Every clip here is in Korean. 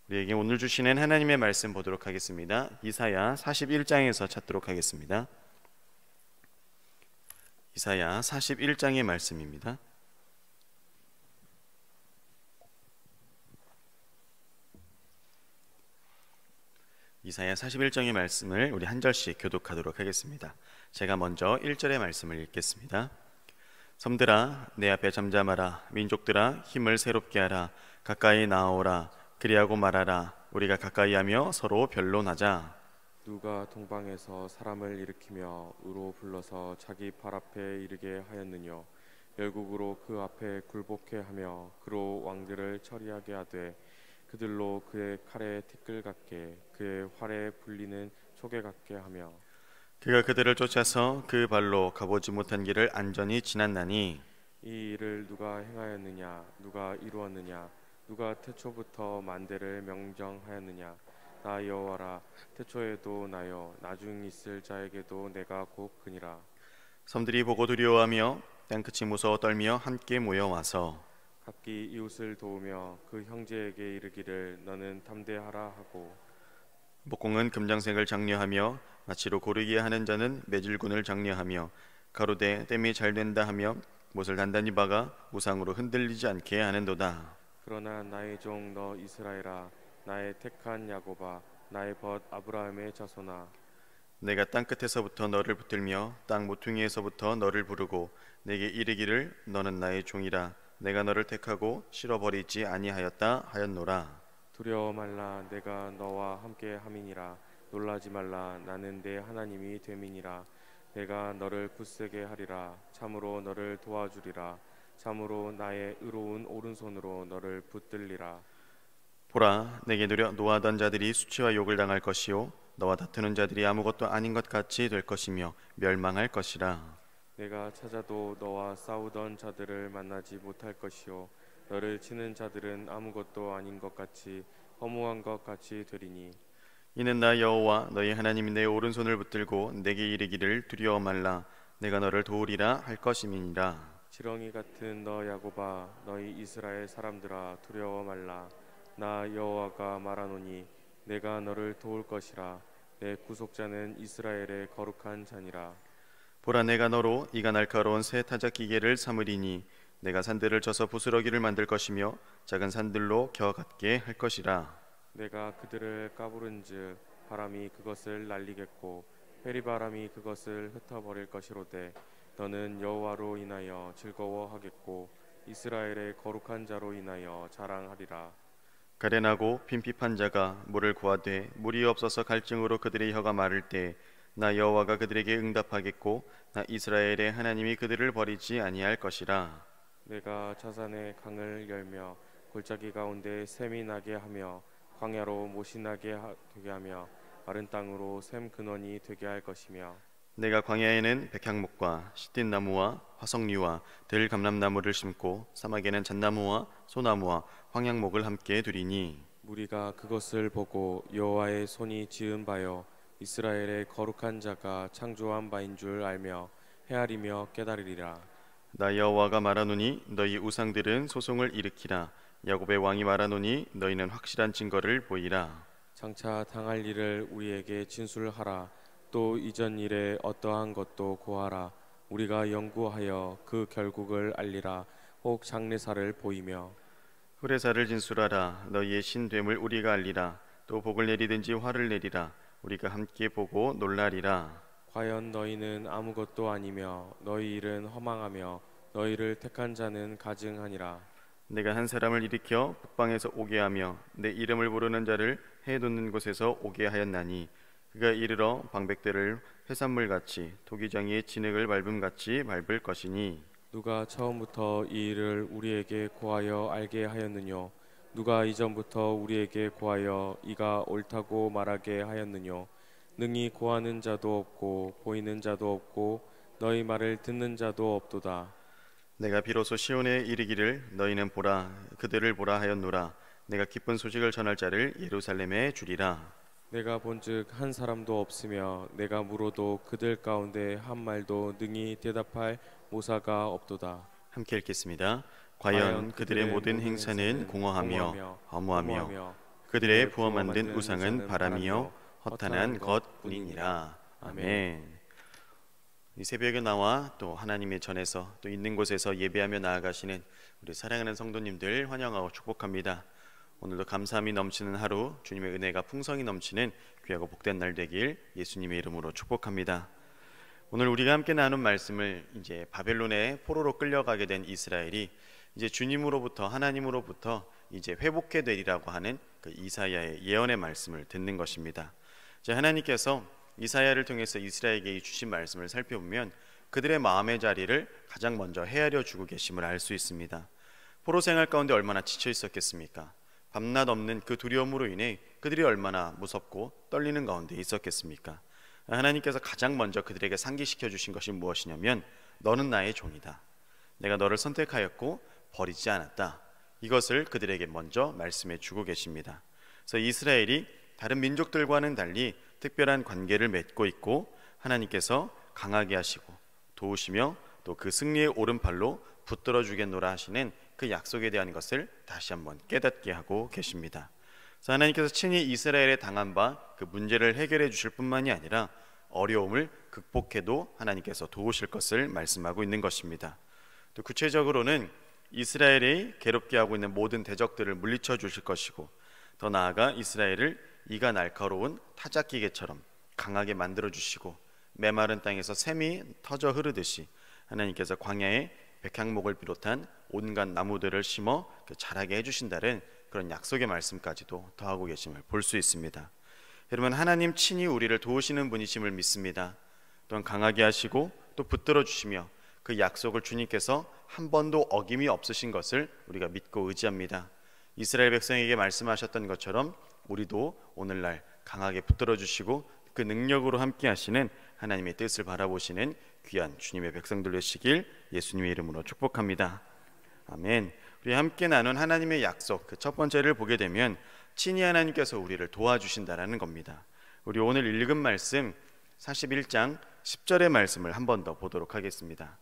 우리에게 오늘 주시는 하나님의 말씀 보도록 하겠습니다. 이사야 41장에서 찾도록 하겠습니다. 이사야 41장의 말씀입니다. 이사야 41장의 말씀을 우리 한 절씩 교독하도록 하겠습니다. 제가 먼저 1절의 말씀을 읽겠습니다. 섬들아 내 앞에 잠잠하라. 민족들아 힘을 새롭게 하라. 가까이 나아오라. 그리하고 말하라. 우리가 가까이 하며 서로 변론하자. 누가 동방에서 사람을 일으키며 의로 불러서 자기 발 앞에 이르게 하였느뇨. 열국으로 그 앞에 굴복해 하며 그로 왕들을 처리하게 하되 그들로 그의 칼에 티끌 같게 그의 활에 불리는 초계 같게 하며 그가 그들을 쫓아서 그 발로 가보지 못한 길을 안전히 지났나니 이 일을 누가 행하였느냐. 누가 이루었느냐. 누가 태초부터 만대를 명정하였느냐. 나 여호와라. 태초에도 나여 나중 있을 자에게도 내가 곧 그니라. 섬들이 보고 두려워하며 땅끝이 무서워 떨며 함께 모여와서 각기 이웃을 도우며 그 형제에게 이르기를 너는 담대하라 하고 목공은 금장색을 장려하며 마치로 고르게 하는 자는 매질군을 장려하며 가로되 땜이 잘 된다 하며 못을 단단히 박아 우상으로 흔들리지 않게 하는도다. 그러나 나의 종 너 이스라엘아. 나의 택한 야곱아. 나의 벗 아브라함의 자손아. 내가 땅끝에서부터 너를 붙들며 땅 모퉁이에서부터 너를 부르고 내게 이르기를 너는 나의 종이라. 내가 너를 택하고 실어버리지 아니하였다 하였노라. 두려워 말라. 내가 너와 함께 함이니라. 놀라지 말라. 나는 내 하나님이 됨이니라. 내가 너를 굳세게 하리라. 참으로 너를 도와주리라. 참으로 나의 의로운 오른손으로 너를 붙들리라. 보라 내게 노하던 자들이 수치와 욕을 당할 것이요 너와 다투는 자들이 아무것도 아닌 것 같이 될 것이며 멸망할 것이라. 내가 찾아도 너와 싸우던 자들을 만나지 못할 것이요 너를 치는 자들은 아무것도 아닌 것 같이 허무한 것 같이 되리니 이는 나 여호와 너희 하나님이 내 오른손을 붙들고 내게 이르기를 두려워 말라. 내가 너를 도우리라 할 것임이니라. 지렁이 같은 너 야곱아. 너희 이스라엘 사람들아. 두려워 말라. 나 여호와가 말하노니 내가 너를 도울 것이라. 내 구속자는 이스라엘의 거룩한 자니라. 보라 내가 너로 이가 날카로운 새 타작 기계를 삼으리니 내가 산들을 쳐서 부스러기를 만들 것이며 작은 산들로 겨 같게 할 것이라. 내가 그들을 까부른즉 바람이 그것을 날리겠고 회리바람이 그것을 흩어버릴 것이로되 너는 여호와로 인하여 즐거워하겠고 이스라엘의 거룩한 자로 인하여 자랑하리라. 가련하고 빈핍한 자가 물을 구하되 물이 없어서 갈증으로 그들의 혀가 마를 때 나 여호와가 그들에게 응답하겠고 나 이스라엘의 하나님이 그들을 버리지 아니할 것이라. 내가 자산의 강을 열며 골짜기 가운데 샘이 나게 하며 광야로 못이 나게 되게 하며 마른 땅으로 샘 근원이 되게 할 것이며 내가 광야에는 백향목과 시딘 나무와 화석류와 들 감람나무를 심고 사막에는 잣나무와 소나무와 황양목을 함께 두리니 무리가 그것을 보고 여호와의 손이 지은 바요 이스라엘의 거룩한 자가 창조한 바인 줄 알며 헤아리며 깨달으리라. 나 여호와가 말하노니 너희 우상들은 소송을 일으키라. 야곱의 왕이 말하노니 너희는 확실한 증거를 보이라. 장차 당할 일을 우리에게 진술하라. 또 이전 일에 어떠한 것도 고하라. 우리가 연구하여 그 결국을 알리라. 혹 장례사를 보이며 후레사를 진술하라. 너희의 신됨을 우리가 알리라. 또 복을 내리든지 화를 내리라. 우리가 함께 보고 놀라리라. 과연 너희는 아무것도 아니며 너희 일은 허망하며 너희를 택한 자는 가증하니라. 내가 한 사람을 일으켜 북방에서 오게 하며 내 이름을 부르는 자를 해놓는 곳에서 오게 하였나니 그가 이르러 방백들을 해산물같이 토기장이의 진흙을 밟음같이 밟을 것이니 누가 처음부터 이 일을 우리에게 고하여 알게 하였느뇨. 누가 이전부터 우리에게 고하여 이가 옳다고 말하게 하였느뇨. 능히 고하는 자도 없고 보이는 자도 없고 너희 말을 듣는 자도 없도다. 내가 비로소 시온에 이르기를 너희는 보라 그들을 보라 하였노라. 내가 기쁜 소식을 전할 자를 예루살렘에 주리라. 내가 본즉 한 사람도 없으며 내가 물어도 그들 가운데 한 말도 능히 대답할 모사가 없도다. 함께 읽겠습니다. 과연 그들의 모든 행사는 공허하며 허무하며 그들의 부어 만든 우상은 바람이요 허탄한 것뿐이니라. 아멘. 이 새벽에 나와 또 하나님의 전에서 또 있는 곳에서 예배하며 나아가시는 우리 사랑하는 성도님들 환영하고 축복합니다. 오늘도 감사함이 넘치는 하루, 주님의 은혜가 풍성히 넘치는 귀하고 복된 날 되길 예수님의 이름으로 축복합니다. 오늘 우리가 함께 나눈 말씀을 이제 바벨론의 포로로 끌려가게 된 이스라엘이 이제 주님으로부터 하나님으로부터 이제 회복해 되리라고 하는 그 이사야의 예언의 말씀을 듣는 것입니다. 이제 하나님께서 이사야를 통해서 이스라엘에게 주신 말씀을 살펴보면 그들의 마음의 자리를 가장 먼저 헤아려 주고 계심을 알 수 있습니다. 포로 생활 가운데 얼마나 지쳐 있었겠습니까? 밤낮 없는 그 두려움으로 인해 그들이 얼마나 무섭고 떨리는 가운데 있었겠습니까? 하나님께서 가장 먼저 그들에게 상기시켜 주신 것이 무엇이냐면 너는 나의 종이다. 내가 너를 선택하였고 버리지 않았다. 이것을 그들에게 먼저 말씀해 주고 계십니다. 그래서 이스라엘이 다른 민족들과는 달리 특별한 관계를 맺고 있고 하나님께서 강하게 하시고 도우시며 또 그 승리의 오른팔로 붙들어 주겠노라 하시는 그 약속에 대한 것을 다시 한번 깨닫게 하고 계십니다. 그래서 하나님께서 친히 이스라엘에 당한 바 그 문제를 해결해 주실 뿐만이 아니라 어려움을 극복해도 하나님께서 도우실 것을 말씀하고 있는 것입니다. 또 구체적으로는 이스라엘이 괴롭게 하고 있는 모든 대적들을 물리쳐 주실 것이고 더 나아가 이스라엘을 이가 날카로운 타작기계처럼 강하게 만들어 주시고 메마른 땅에서 샘이 터져 흐르듯이 하나님께서 광야에 백향목을 비롯한 온갖 나무들을 심어 자라게 해주신다는 그런 약속의 말씀까지도 더하고 계심을 볼 수 있습니다. 여러분, 하나님 친히 우리를 도우시는 분이심을 믿습니다. 또한 강하게 하시고 또 붙들어 주시며 그 약속을 주님께서 한 번도 어김이 없으신 것을 우리가 믿고 의지합니다. 이스라엘 백성에게 말씀하셨던 것처럼 우리도 오늘날 강하게 붙들어 주시고 그 능력으로 함께 하시는 하나님의 뜻을 바라보시는 귀한 주님의 백성들 되시길 예수님의 이름으로 축복합니다. 아멘. 우리 함께 나눈 하나님의 약속 그 첫 번째를 보게 되면 친히 하나님께서 우리를 도와주신다라는 겁니다. 우리 오늘 읽은 말씀 41장 10절의 말씀을 한 번 더 보도록 하겠습니다.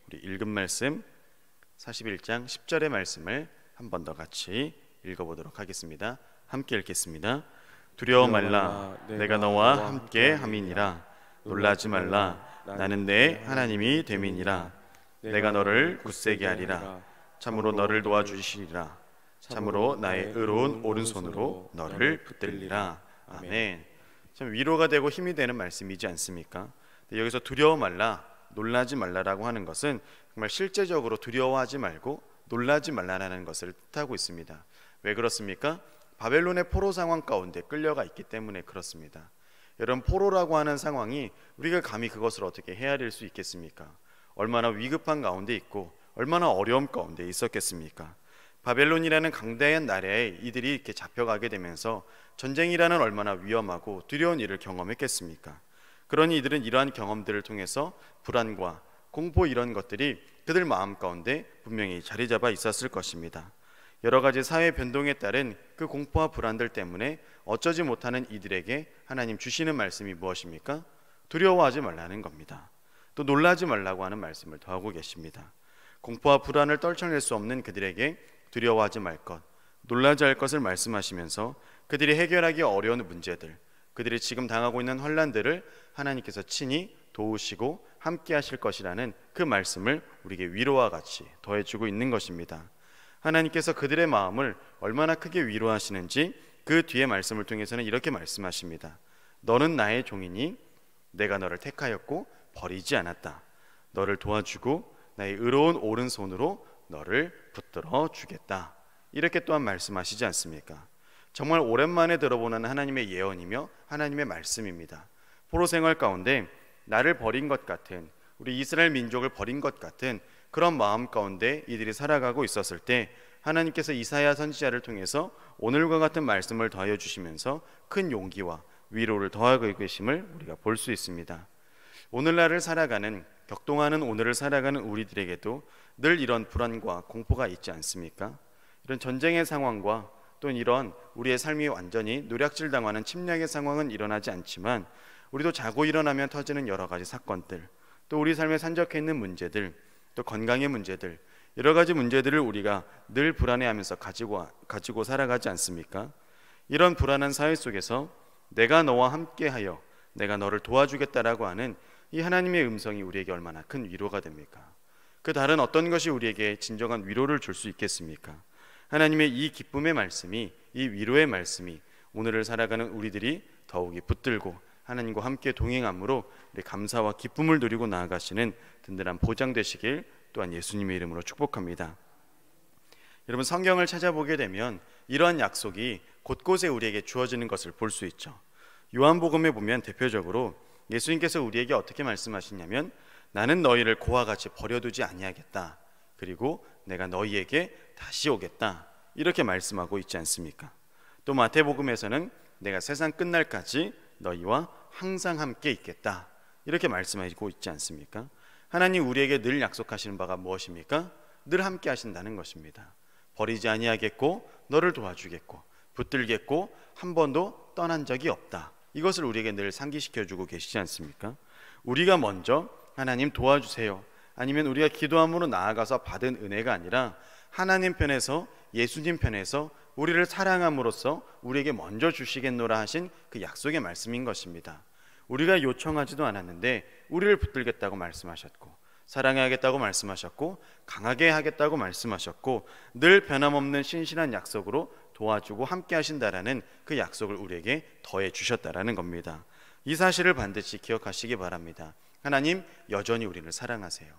우리 읽은 말씀 41장 10절의 말씀을 한 번 더 같이 읽어보도록 하겠습니다. 함께 읽겠습니다. 두려워 말라, 내가 너와 함께 함이니라. 놀라지 말라, 나는 내 하나님이 됨이니라. 내가 너를 굳세게 하리라. 참으로 너를 도와주시리라. 참으로 나의 의로운 오른손으로 너를 붙들리라. 아멘. 참 위로가 되고 힘이 되는 말씀이지 않습니까? 여기서 두려워 말라, 놀라지 말라라고 하는 것은 정말 실제적으로 두려워하지 말고 놀라지 말라라는 것을 뜻하고 있습니다. 왜 그렇습니까? 바벨론의 포로 상황 가운데 끌려가 있기 때문에 그렇습니다. 여러분, 포로라고 하는 상황이 우리가 감히 그것을 어떻게 헤아릴 수 있겠습니까? 얼마나 위급한 가운데 있고 얼마나 어려움 가운데 있었겠습니까? 바벨론이라는 강대한 나라에 이들이 이렇게 잡혀가게 되면서 전쟁이라는 얼마나 위험하고 두려운 일을 경험했겠습니까? 그러니 이들은 이러한 경험들을 통해서 불안과 공포 이런 것들이 그들 마음 가운데 분명히 자리 잡아 있었을 것입니다. 여러 가지 사회 변동에 따른 그 공포와 불안들 때문에 어쩌지 못하는 이들에게 하나님 주시는 말씀이 무엇입니까? 두려워하지 말라는 겁니다. 또 놀라지 말라고 하는 말씀을 더하고 계십니다. 공포와 불안을 떨쳐낼 수 없는 그들에게 두려워하지 말 것, 놀라지 할 것을 말씀하시면서 그들이 해결하기 어려운 문제들, 그들이 지금 당하고 있는 환난들을 하나님께서 친히 도우시고 함께 하실 것이라는 그 말씀을 우리에게 위로와 같이 더해주고 있는 것입니다. 하나님께서 그들의 마음을 얼마나 크게 위로하시는지 그 뒤에 말씀을 통해서는 이렇게 말씀하십니다. 너는 나의 종이니 내가 너를 택하였고 버리지 않았다. 너를 도와주고 나의 의로운 오른손으로 너를 붙들어 주겠다. 이렇게 또한 말씀하시지 않습니까? 정말 오랜만에 들어보는 하나님의 예언이며 하나님의 말씀입니다. 포로 생활 가운데 나를 버린 것 같은, 우리 이스라엘 민족을 버린 것 같은 그런 마음 가운데 이들이 살아가고 있었을 때 하나님께서 이사야 선지자를 통해서 오늘과 같은 말씀을 더하여 주시면서 큰 용기와 위로를 더하고 계심을 우리가 볼 수 있습니다. 오늘날을 살아가는, 격동하는 오늘을 살아가는 우리들에게도 늘 이런 불안과 공포가 있지 않습니까? 이런 전쟁의 상황과 또 이런 우리의 삶이 완전히 노략질 당하는 침략의 상황은 일어나지 않지만 우리도 자고 일어나면 터지는 여러 가지 사건들, 또 우리 삶에 산적해 있는 문제들, 또 건강의 문제들, 여러 가지 문제들을 우리가 늘 불안해하면서 가지고 살아가지 않습니까? 이런 불안한 사회 속에서 내가 너와 함께하여 내가 너를 도와주겠다라고 하는 이 하나님의 음성이 우리에게 얼마나 큰 위로가 됩니까? 그 다른 어떤 것이 우리에게 진정한 위로를 줄 수 있겠습니까? 하나님의 이 기쁨의 말씀이, 이 위로의 말씀이 오늘을 살아가는 우리들이 더욱이 붙들고 하나님과 함께 동행함으로 우리 감사와 기쁨을 누리고 나아가시는 든든한 보장 되시길 또한 예수님의 이름으로 축복합니다. 여러분, 성경을 찾아보게 되면 이러한 약속이 곳곳에 우리에게 주어지는 것을 볼 수 있죠. 요한복음에 보면 대표적으로 예수님께서 우리에게 어떻게 말씀하시냐면 나는 너희를 고와 같이 버려두지 아니하겠다. 그리고 내가 너희에게 다시 오겠다. 이렇게 말씀하고 있지 않습니까? 또 마태복음에서는 내가 세상 끝날까지 너희와 항상 함께 있겠다. 이렇게 말씀하고 있지 않습니까? 하나님 우리에게 늘 약속하시는 바가 무엇입니까? 늘 함께 하신다는 것입니다. 버리지 아니하겠고 너를 도와주겠고 붙들겠고 한 번도 떠난 적이 없다. 이것을 우리에게 늘 상기시켜주고 계시지 않습니까? 우리가 먼저 하나님 도와주세요, 아니면 우리가 기도함으로 나아가서 받은 은혜가 아니라 하나님 편에서, 예수님 편에서 우리를 사랑함으로써 우리에게 먼저 주시겠노라 하신 그 약속의 말씀인 것입니다. 우리가 요청하지도 않았는데 우리를 붙들겠다고 말씀하셨고, 사랑하겠다고 말씀하셨고, 강하게 하겠다고 말씀하셨고, 늘 변함없는 신실한 약속으로 도와주고 함께 하신다라는 그 약속을 우리에게 더해 주셨다라는 겁니다. 이 사실을 반드시 기억하시기 바랍니다. 하나님 여전히 우리를 사랑하세요.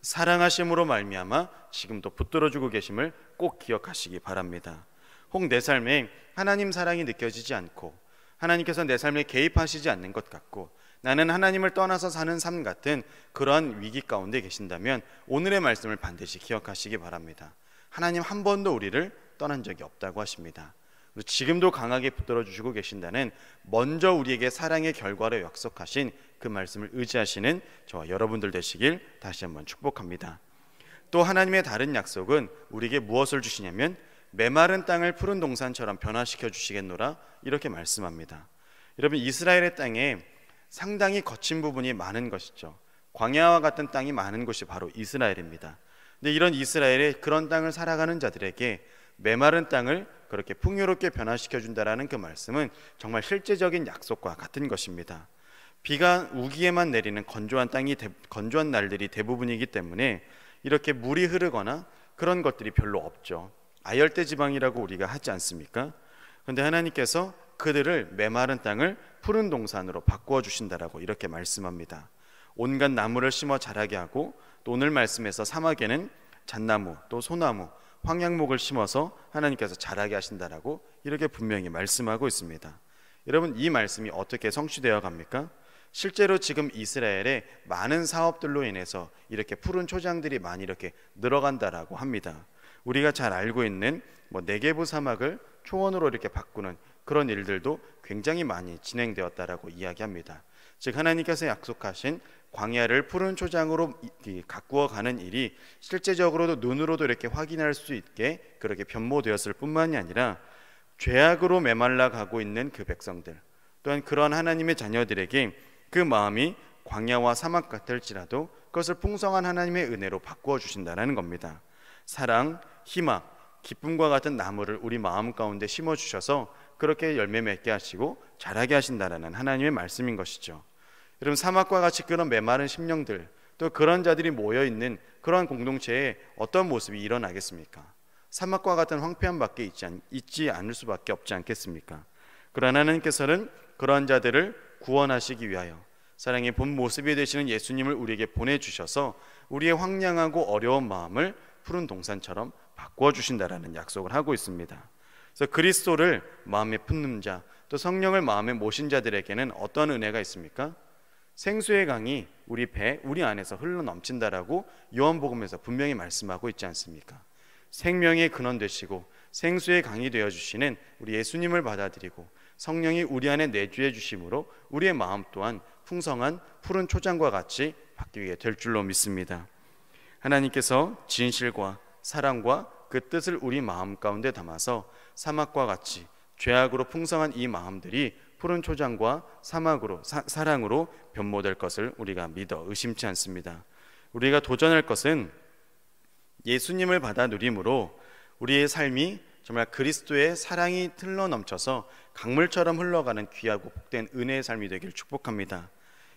사랑하심으로 말미암아 지금도 붙들어주고 계심을 꼭 기억하시기 바랍니다. 혹 내 삶에 하나님 사랑이 느껴지지 않고 하나님께서 내 삶에 개입하시지 않는 것 같고 나는 하나님을 떠나서 사는 삶 같은 그러한 위기 가운데 계신다면 오늘의 말씀을 반드시 기억하시기 바랍니다. 하나님 한 번도 우리를 떠난 적이 없다고 하십니다. 그리고 지금도 강하게 붙들어 주시고 계신다는 먼저 우리에게 사랑의 결과로 약속하신 그 말씀을 의지하시는 저와 여러분들 되시길 다시 한번 축복합니다. 또 하나님의 다른 약속은 우리에게 무엇을 주시냐면 메마른 땅을 푸른 동산처럼 변화시켜 주시겠노라 이렇게 말씀합니다. 여러분, 이스라엘의 땅에 상당히 거친 부분이 많은 것이죠. 광야와 같은 땅이 많은 곳이 바로 이스라엘입니다. 근데 이런 이스라엘의 그런 땅을 살아가는 자들에게 메마른 땅을 그렇게 풍요롭게 변화시켜 준다라는 그 말씀은 정말 실제적인 약속과 같은 것입니다. 비가 우기에만 내리는 건조한 날들이 대부분이기 때문에 이렇게 물이 흐르거나 그런 것들이 별로 없죠. 아열대 지방이라고 우리가 하지 않습니까? 그런데 하나님께서 그들을 메마른 땅을 푸른 동산으로 바꾸어 주신다라고 이렇게 말씀합니다. 온갖 나무를 심어 자라게 하고, 또 오늘 말씀에서 사막에는 잣나무 또 소나무 황양목을 심어서 하나님께서 자라게 하신다라고 이렇게 분명히 말씀하고 있습니다. 여러분, 이 말씀이 어떻게 성취되어 갑니까? 실제로 지금 이스라엘의 많은 사업들로 인해서 이렇게 푸른 초장들이 많이 이렇게 늘어간다라고 합니다. 우리가 잘 알고 있는 네게부 사막을 초원으로 이렇게 바꾸는 그런 일들도 굉장히 많이 진행되었다라고 이야기합니다. 즉 하나님께서 약속하신 광야를 푸른 초장으로 가꾸어 가는 일이 실제적으로도 눈으로도 이렇게 확인할 수 있게 그렇게 변모되었을 뿐만이 아니라 죄악으로 메말라 가고 있는 그 백성들, 또한 그런 하나님의 자녀들에게 그 마음이 광야와 사막 같을지라도 그것을 풍성한 하나님의 은혜로 바꾸어 주신다는 겁니다. 사랑, 희망, 기쁨과 같은 나무를 우리 마음 가운데 심어 주셔서 그렇게 열매 맺게 하시고 자라게 하신다라는 하나님의 말씀인 것이죠. 여러분, 사막과 같이 그런 메마른 심령들, 또 그런 자들이 모여 있는 그러한 공동체에 어떤 모습이 일어나겠습니까? 사막과 같은 황폐함 밖에 있지 않을 수밖에 없지 않겠습니까? 그러나 하나님께서는 그러한 자들을 구원하시기 위하여 사랑의 본 모습이 되시는 예수님을 우리에게 보내주셔서 우리의 황량하고 어려운 마음을 푸른 동산처럼 바꾸어 주신다라는 약속을 하고 있습니다. 그래서 그리스도를 마음에 품는 자, 또 성령을 마음에 모신 자들에게는 어떤 은혜가 있습니까? 생수의 강이 우리 배, 우리 안에서 흘러 넘친다라고 요한복음에서 분명히 말씀하고 있지 않습니까? 생명의 근원 되시고 생수의 강이 되어주시는 우리 예수님을 받아들이고 성령이 우리 안에 내주해 주심으로 우리의 마음 또한 풍성한 푸른 초장과 같이 바뀌게 될 줄로 믿습니다. 하나님께서 진실과 사랑과 그 뜻을 우리 마음 가운데 담아서 사막과 같이 죄악으로 풍성한 이 마음들이 푸른 초장과 사랑으로 변모될 것을 우리가 믿어 의심치 않습니다. 우리가 도전할 것은 예수님을 받아 누림으로 우리의 삶이 정말 그리스도의 사랑이 흘러 넘쳐서 강물처럼 흘러가는 귀하고 복된 은혜의 삶이 되길 축복합니다.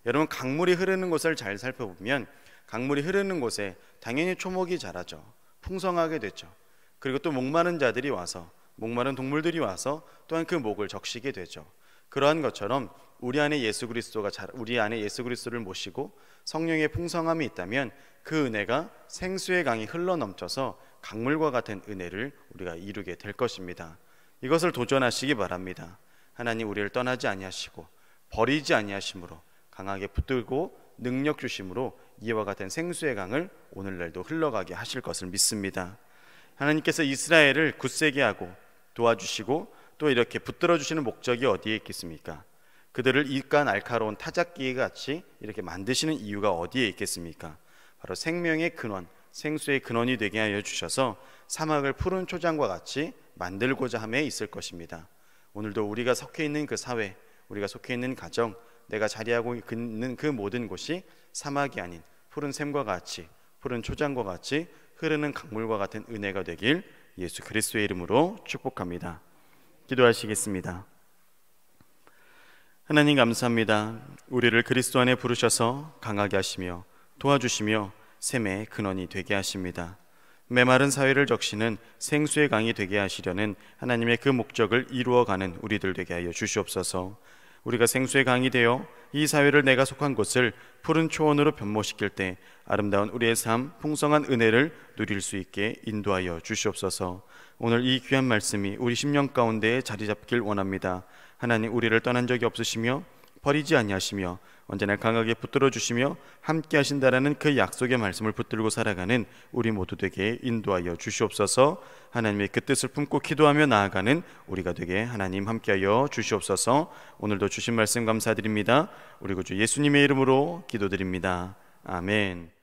여러분, 강물이 흐르는 곳을 잘 살펴보면 강물이 흐르는 곳에 당연히 초목이 자라죠. 풍성하게 되죠. 그리고 또 목마른 자들이 와서, 목마른 동물들이 와서 또한 그 목을 적시게 되죠. 그러한 것처럼 우리 안에 예수 그리스도를 모시고 성령의 풍성함이 있다면 그 은혜가 생수의 강이 흘러 넘쳐서 강물과 같은 은혜를 우리가 이루게 될 것입니다. 이것을 도전하시기 바랍니다. 하나님 우리를 떠나지 아니하시고 버리지 아니하심으로 강하게 붙들고 능력 주심으로 이와 같은 생수의 강을 오늘날도 흘러가게 하실 것을 믿습니다. 하나님께서 이스라엘을 굳세게 하고 도와주시고 또 이렇게 붙들어 주시는 목적이 어디에 있겠습니까? 그들을 이윽간 날카로운 타작기 같이 이렇게 만드시는 이유가 어디에 있겠습니까? 바로 생명의 근원, 생수의 근원이 되게 하여 주셔서 사막을 푸른 초장과 같이 만들고자 함에 있을 것입니다. 오늘도 우리가 속해 있는 그 사회, 우리가 속해 있는 가정, 내가 자리하고 있는 그 모든 곳이 사막이 아닌 푸른 샘과 같이, 푸른 초장과 같이 흐르는 강물과 같은 은혜가 되길 예수 그리스도의 이름으로 축복합니다. 기도하시겠습니다. 하나님 감사합니다. 우리를 그리스도 안에 부르셔서 강하게 하시며 도와주시며 샘의 근원이 되게 하십니다. 메마른 사회를 적시는 생수의 강이 되게 하시려는 하나님의 그 목적을 이루어가는 우리들 되게 하여 주시옵소서. 우리가 생수의 강이 되어 이 사회를 내가 속한 곳을 푸른 초원으로 변모시킬 때 아름다운 우리의 삶, 풍성한 은혜를 누릴 수 있게 인도하여 주시옵소서. 오늘 이 귀한 말씀이 우리 심령 가운데에 자리 잡길 원합니다. 하나님 우리를 떠난 적이 없으시며 버리지 아니하시며 언제나 강하게 붙들어 주시며 함께 하신다라는 그 약속의 말씀을 붙들고 살아가는 우리 모두 되게 인도하여 주시옵소서. 하나님의 그 뜻을 품고 기도하며 나아가는 우리가 되게 하나님 함께하여 주시옵소서. 오늘도 주신 말씀 감사드립니다. 우리 구주 예수님의 이름으로 기도드립니다. 아멘.